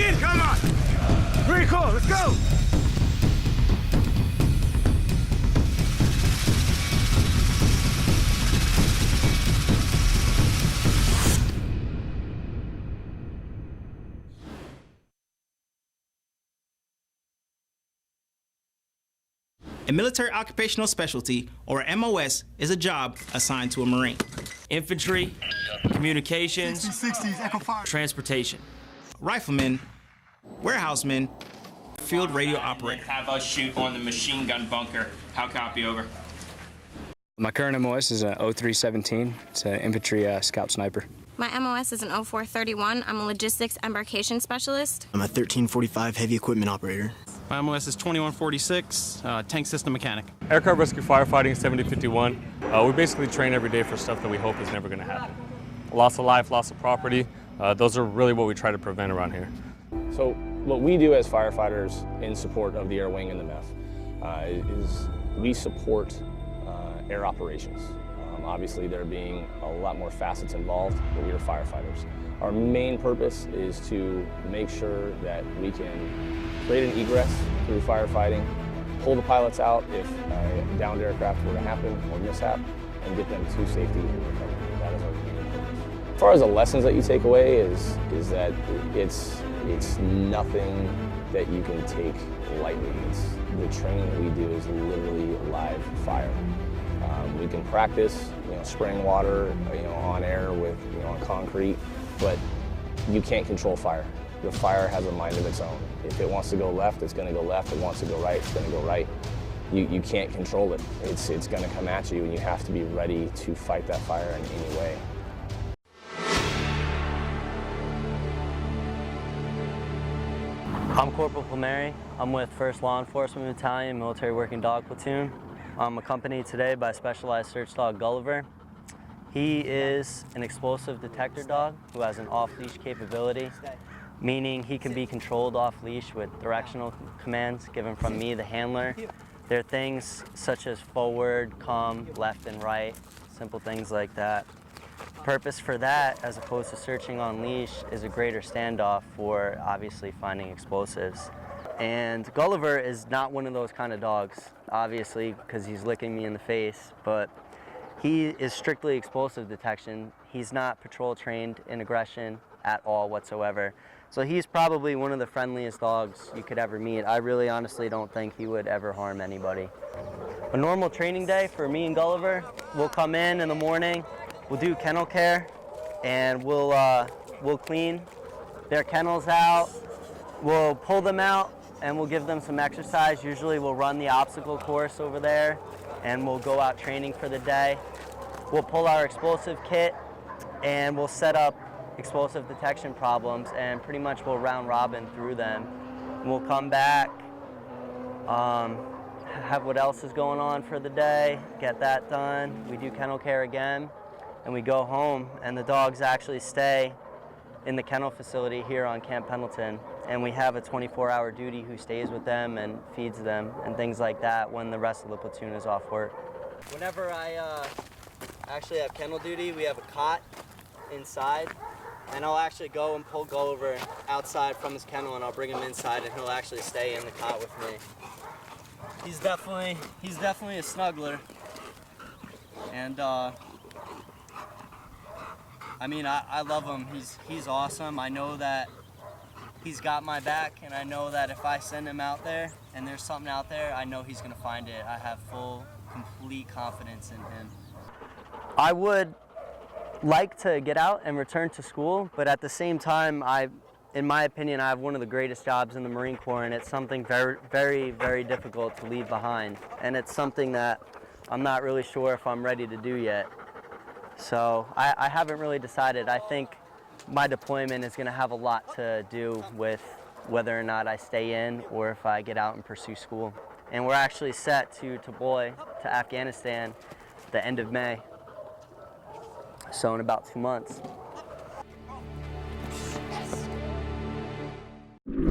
in! Come on! Very cool, let's go! A military occupational specialty, or MOS, is a job assigned to a Marine. Infantry, communications, transportation. Rifleman, warehouseman, field radio operator. Have us shoot on the machine gun bunker. How copy, over? My current MOS is an 0317. It's an infantry scout sniper. My MOS is an 0431. I'm a logistics embarkation specialist. I'm a 1345 heavy equipment operator. My MOS is 2146, tank system mechanic. Aircraft rescue firefighting, 7051. We basically train every day for stuff that we hope is never going to happen. Loss of life, loss of property, those are really what we try to prevent around here. So what we do as firefighters in support of the Air Wing and the MEF is we support air operations. Obviously there being a lot more facets involved, but we are firefighters. Our main purpose is to make sure that we can create an egress through firefighting, pull the pilots out if a downed aircraft were to happen or mishap, and get them to safety and recovery. That is our main purpose. As far as the lessons that you take away is that it's nothing that you can take lightly. The training that we do is literally live fire. We can practice, spraying water, on air with, on concrete, but you can't control fire. The fire has a mind of its own. If it wants to go left, it's going to go left. If it wants to go right, it's going to go right. You can't control it. It's going to come at you, and you have to be ready to fight that fire in any way. I'm Corporal Palmieri. I'm with 1st Law Enforcement Battalion, Military Working Dog Platoon. I'm accompanied today by Specialized Search Dog Gulliver. He is an explosive detector dog who has an off-leash capability, meaning he can be controlled off-leash with directional commands given from me, the handler. There are things such as forward, come, left and right, simple things like that. The purpose for that, as opposed to searching on leash, is a greater standoff for obviously finding explosives. And Gulliver is not one of those kind of dogs, obviously, because he's licking me in the face, but he is strictly explosive detection. He's not patrol trained in aggression at all whatsoever. So he's probably one of the friendliest dogs you could ever meet. I really honestly don't think he would ever harm anybody. A normal training day for me and Gulliver, we'll come in the morning, we'll do kennel care, and we'll clean their kennels out, we'll pull them out, and we'll give them some exercise. Usually we'll run the obstacle course over there, and we'll go out training for the day. We'll pull our explosive kit, and we'll set up explosive detection problems, and pretty much we'll round robin through them. We'll come back, have what else is going on for the day, get that done. We do kennel care again, and we go home, and the dogs actually stay in the kennel facility here on Camp Pendleton, and we have a 24-hour duty who stays with them and feeds them and things like that when the rest of the platoon is off work. Whenever I actually have kennel duty, we have a cot inside, and I'll actually go and pull Gulliver outside from his kennel, and I'll bring him inside, and he'll actually stay in the cot with me. He's definitely a snuggler, and I mean, I love him. He's awesome. I know that he's got my back, and I know that if I send him out there and there's something out there, I know he's gonna find it. I have full, complete confidence in him. I would like to get out and return to school, but at the same time, in my opinion, I have one of the greatest jobs in the Marine Corps, and it's something very, very, very difficult to leave behind. And it's something that I'm not really sure if I'm ready to do yet. So I haven't really decided. I think my deployment is going to have a lot to do with whether or not I stay in or if I get out and pursue school. And we're actually set to deploy to Afghanistan at the end of May. So in about 2 months.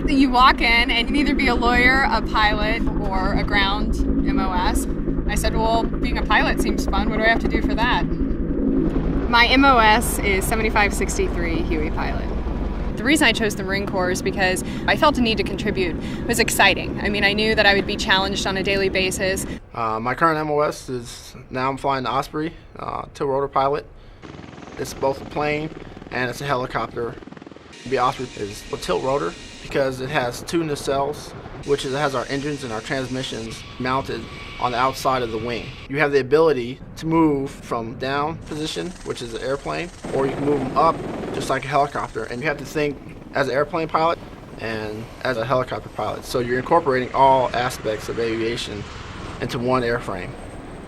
You walk in and you can either be a lawyer, a pilot, or a ground MOS. I said, well, being a pilot seems fun. What do I have to do for that? My MOS is 7563 Huey pilot. The reason I chose the Marine Corps is because I felt a need to contribute. It was exciting. I mean, I knew that I would be challenged on a daily basis. My current MOS is now I'm flying the Osprey, tilt-rotor pilot. It's both a plane and it's a helicopter. The Osprey is a tilt-rotor because it has two nacelles, which has our engines and our transmissions mounted on the outside of the wing. You have the ability to move from down position, which is an airplane, or you can move them up just like a helicopter. And you have to think as an airplane pilot and as a helicopter pilot. So you're incorporating all aspects of aviation into one airframe.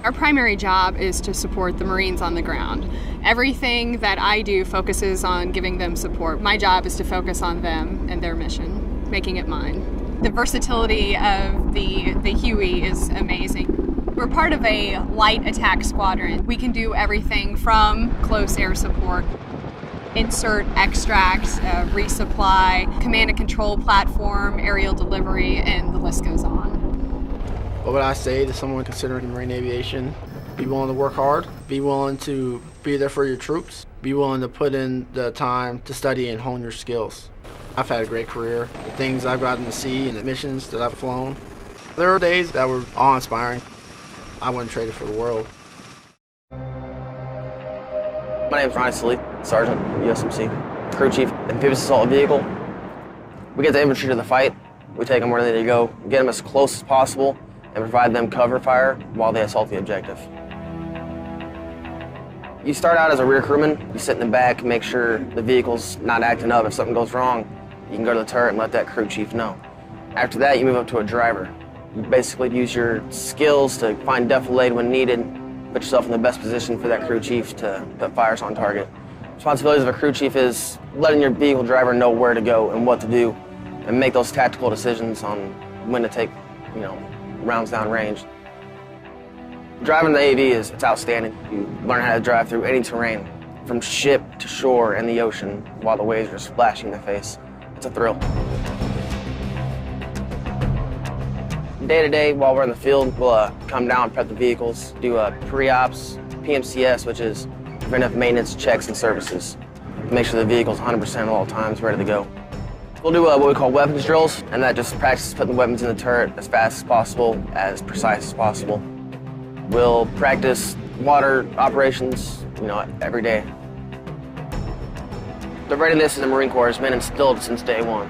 Our primary job is to support the Marines on the ground. Everything that I do focuses on giving them support. My job is to focus on them and their mission, making it mine. The versatility of the Huey is amazing. We're part of a light attack squadron. We can do everything from close air support, insert, extract, resupply, command and control platform, aerial delivery, and the list goes on. What would I say to someone considering marine aviation? Be willing to work hard, be willing to be there for your troops, be willing to put in the time to study and hone your skills. I've had a great career. The things I've gotten to see and the missions that I've flown, there are days that were awe-inspiring. I wouldn't trade it for the world. My name is Ryan Salih, Sergeant, USMC, Crew Chief, Amphibious Assault Vehicle. We get the infantry to the fight. We take them where they need to go, get them as close as possible, and provide them cover fire while they assault the objective. You start out as a rear crewman. You sit in the back, make sure the vehicle's not acting up. If something goes wrong, you can go to the turret and let that crew chief know. After that, you move up to a driver. You basically use your skills to find defilade when needed, put yourself in the best position for that crew chief to put fires on target. Responsibilities of a crew chief is letting your vehicle driver know where to go and what to do, and make those tactical decisions on when to take, rounds down range. Driving the AV it's outstanding. You learn how to drive through any terrain, from ship to shore and the ocean, while the waves are splashing in the face. It's a thrill. Day to day, while we're in the field, we'll come down, prep the vehicles, do pre-ops, PMCS, which is preventive maintenance checks and services. Make sure the vehicle's 100% at all times, ready to go. We'll do what we call weapons drills, and that just practices putting the weapons in the turret as fast as possible, as precise as possible. We'll practice water operations, every day. The readiness in the Marine Corps has been instilled since day one.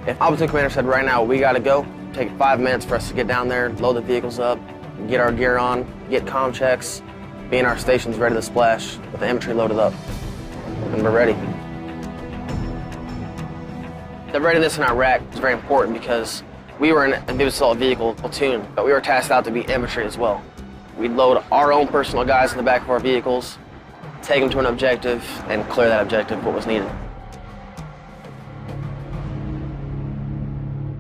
If Operative Commander said right now, we gotta go, take 5 minutes for us to get down there, load the vehicles up, get our gear on, get comm checks, be in our stations ready to splash with the infantry loaded up, and we're ready. The readiness in Iraq is very important because we were an amphibious assault vehicle platoon, but we were tasked out to be infantry as well. We'd load our own personal guys in the back of our vehicles, take them to an objective, and clear that objective what was needed.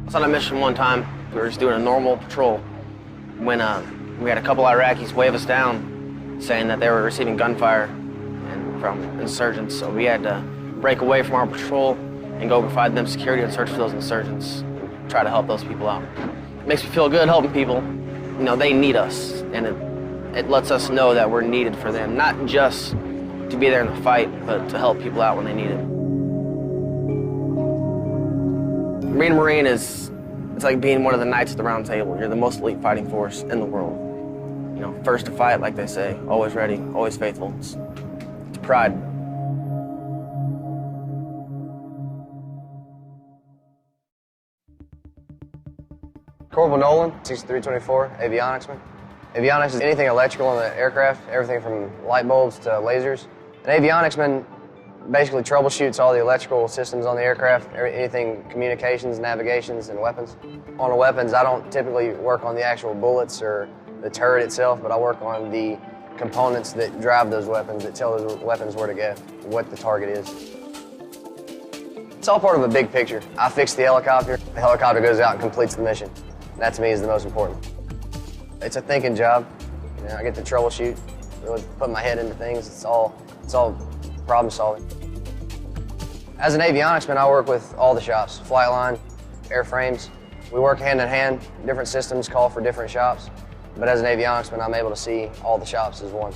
I was on a mission one time. We were just doing a normal patrol when we had a couple Iraqis wave us down saying that they were receiving gunfire from insurgents, so we had to break away from our patrol and go provide them security and search for those insurgents, try to help those people out. It makes me feel good helping people. They need us, and it lets us know that we're needed for them, not just to be there in the fight, but to help people out when they need it. Being a Marine it's like being one of the Knights of the Round Table. You're the most elite fighting force in the world. First to fight, like they say, always ready, always faithful. It's pride. Corporal Nolan, 6324, avionicsman. Avionics is anything electrical in the aircraft, everything from light bulbs to lasers. An avionicsman basically troubleshoots all the electrical systems on the aircraft, anything communications, navigations, and weapons. On the weapons, I don't typically work on the actual bullets or the turret itself, but I work on the components that drive those weapons, that tell those weapons where to go, what the target is. It's all part of a big picture. I fix the helicopter goes out and completes the mission. That to me is the most important. It's a thinking job. I get to troubleshoot, really put my head into things. It's all problem solving. As an avionicsman, I work with all the shops, flight line, airframes. We work hand in hand. Different systems call for different shops. But as an avionicsman, I'm able to see all the shops as one.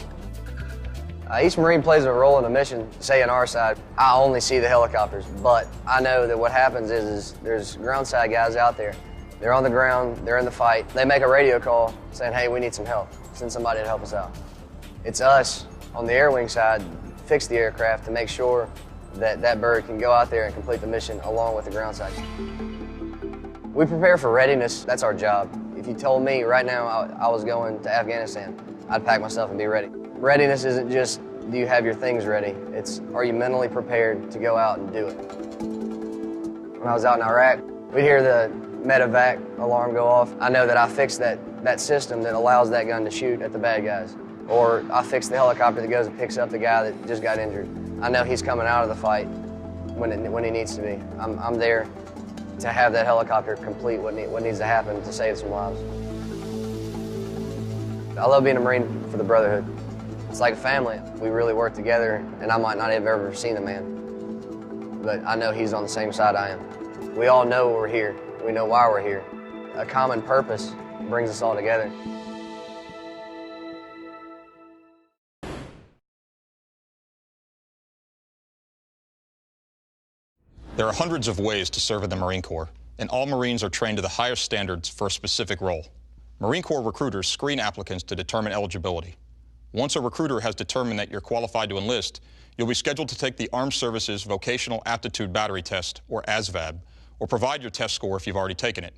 Each Marine plays a role in the mission. Say on our side, I only see the helicopters, but I know that what happens is there's groundside guys out there. They're on the ground, they're in the fight. They make a radio call saying, hey, we need some help. Send somebody to help us out. It's us on the air wing side, fix the aircraft to make sure that that bird can go out there and complete the mission along with the groundside. We prepare for readiness, that's our job. If you told me right now I was going to Afghanistan, I'd pack myself and be ready. Readiness isn't just, do you have your things ready? It's, are you mentally prepared to go out and do it? When I was out in Iraq, we'd hear the medevac alarm go off. I know that I fixed that system that allows that gun to shoot at the bad guys. Or I fixed the helicopter that goes and picks up the guy that just got injured. I know he's coming out of the fight when he needs to be. I'm there to have that helicopter complete what needs to happen to save some lives. I love being a Marine for the brotherhood. It's like a family. We really work together, and I might not have ever seen the man, but I know he's on the same side I am. We all know we're here. We know why we're here. A common purpose brings us all together. There are hundreds of ways to serve in the Marine Corps, and all Marines are trained to the highest standards for a specific role. Marine Corps recruiters screen applicants to determine eligibility. Once a recruiter has determined that you're qualified to enlist, you'll be scheduled to take the Armed Services Vocational Aptitude Battery Test, or ASVAB, or provide your test score if you've already taken it.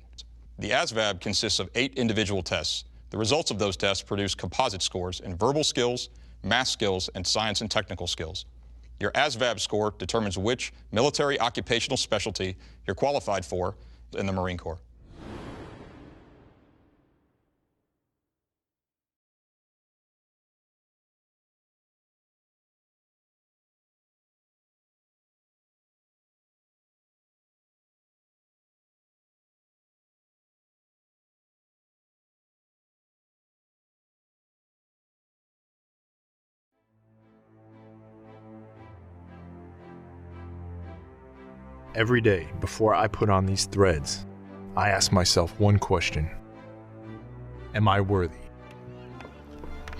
The ASVAB consists of 8 individual tests. The results of those tests produce composite scores in verbal skills, math skills, and science and technical skills. Your ASVAB score determines which military occupational specialty you're qualified for in the Marine Corps. Every day before I put on these threads, I ask myself one question. Am I worthy?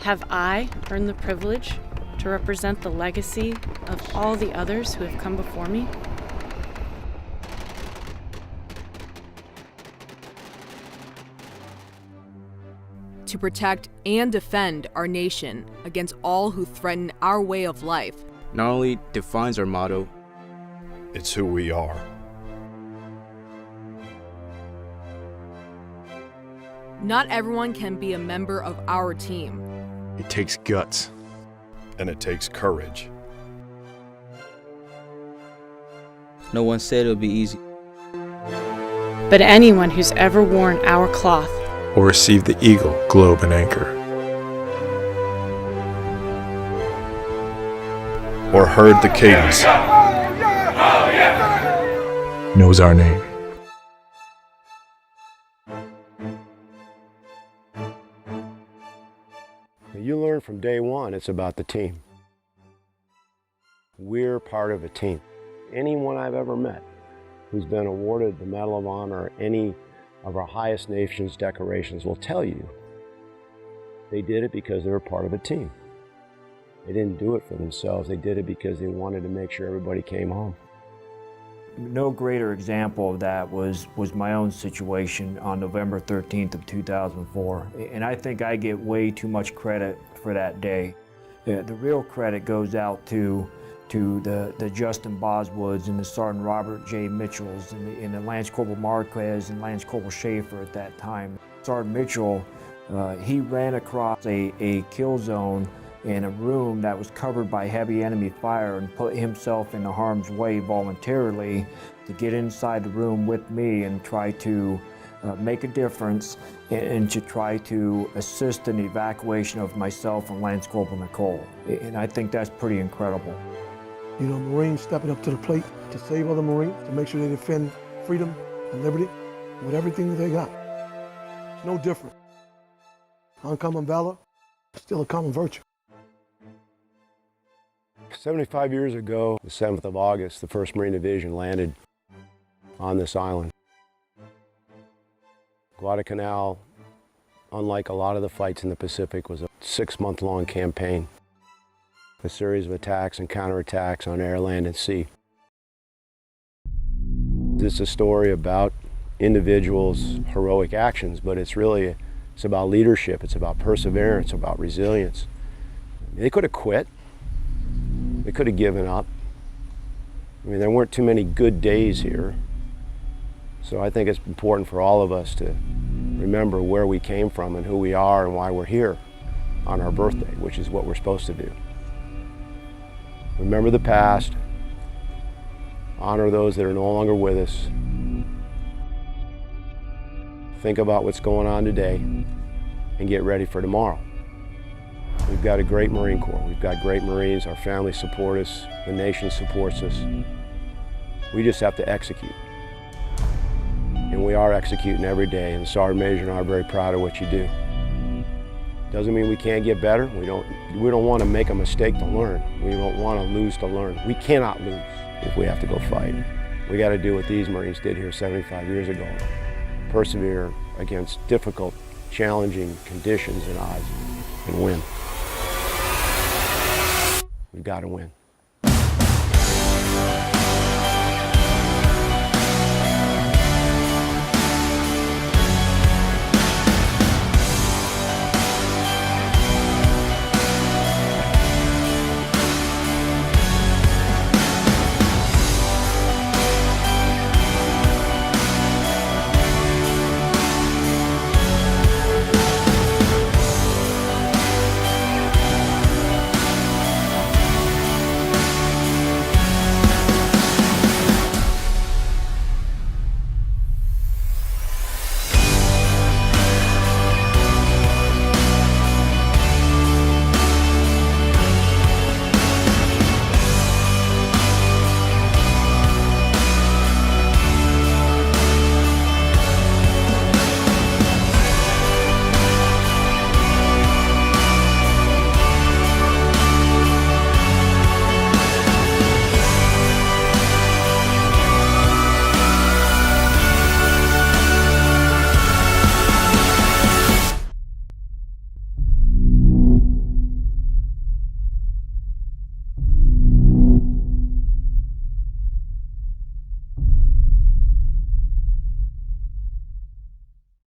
Have I earned the privilege to represent the legacy of all the others who have come before me? To protect and defend our nation against all who threaten our way of life. Not only defines our motto, it's who we are. Not everyone can be a member of our team. It takes guts. And it takes courage. No one said it would be easy. But anyone who's ever worn our cloth or received the Eagle, Globe, and Anchor, or heard the cadence, knows our name. You learn from day one, it's about the team. We're part of a team. Anyone I've ever met who's been awarded the Medal of Honor or any of our highest nation's decorations will tell you they did it because they were part of a team. They didn't do it for themselves, they did it because they wanted to make sure everybody came home. No greater example of that was my own situation on November 13th of 2004. And I think I get way too much credit for that day. The real credit goes out to the Justin Boswoods and the Sergeant Robert J. Mitchells and the Lance Corporal Marquez and Lance Corporal Schaefer at that time. Sergeant Mitchell, he ran across a kill zone in a room that was covered by heavy enemy fire and put himself in harm's way voluntarily to get inside the room with me and try to make a difference and to try to assist in the evacuation of myself and Lance Corporal Nicole. And I think that's pretty incredible. You know, Marines stepping up to the plate to save other Marines, to make sure they defend freedom and liberty with everything that they got. It's no different. Uncommon valor, still a common virtue. 75 years ago, the 7th of August, the 1st Marine Division landed on this island. Guadalcanal, unlike a lot of the fights in the Pacific, was a 6-month-long campaign. a series of attacks and counterattacks on air, land, and sea. It's a story about individuals' heroic actions, but it's about leadership, it's about perseverance, about resilience. They could have quit. They could have given up. I mean, there weren't too many good days here. So I think it's important for all of us to remember where we came from and who we are and why we're here on our birthday, which is what we're supposed to do. Remember the past, honor those that are no longer with us, think about what's going on today, and get ready for tomorrow. We've got a great Marine Corps. We've got great Marines. Our families support us. The nation supports us. We just have to execute. And we are executing every day, and Sergeant Major and I are very proud of what you do. Doesn't mean we can't get better. We don't want to make a mistake to learn. We don't want to lose to learn. We cannot lose if we have to go fight. We got to do what these Marines did here 75 years ago. Persevere against difficult, challenging conditions and odds and win. We've got to win.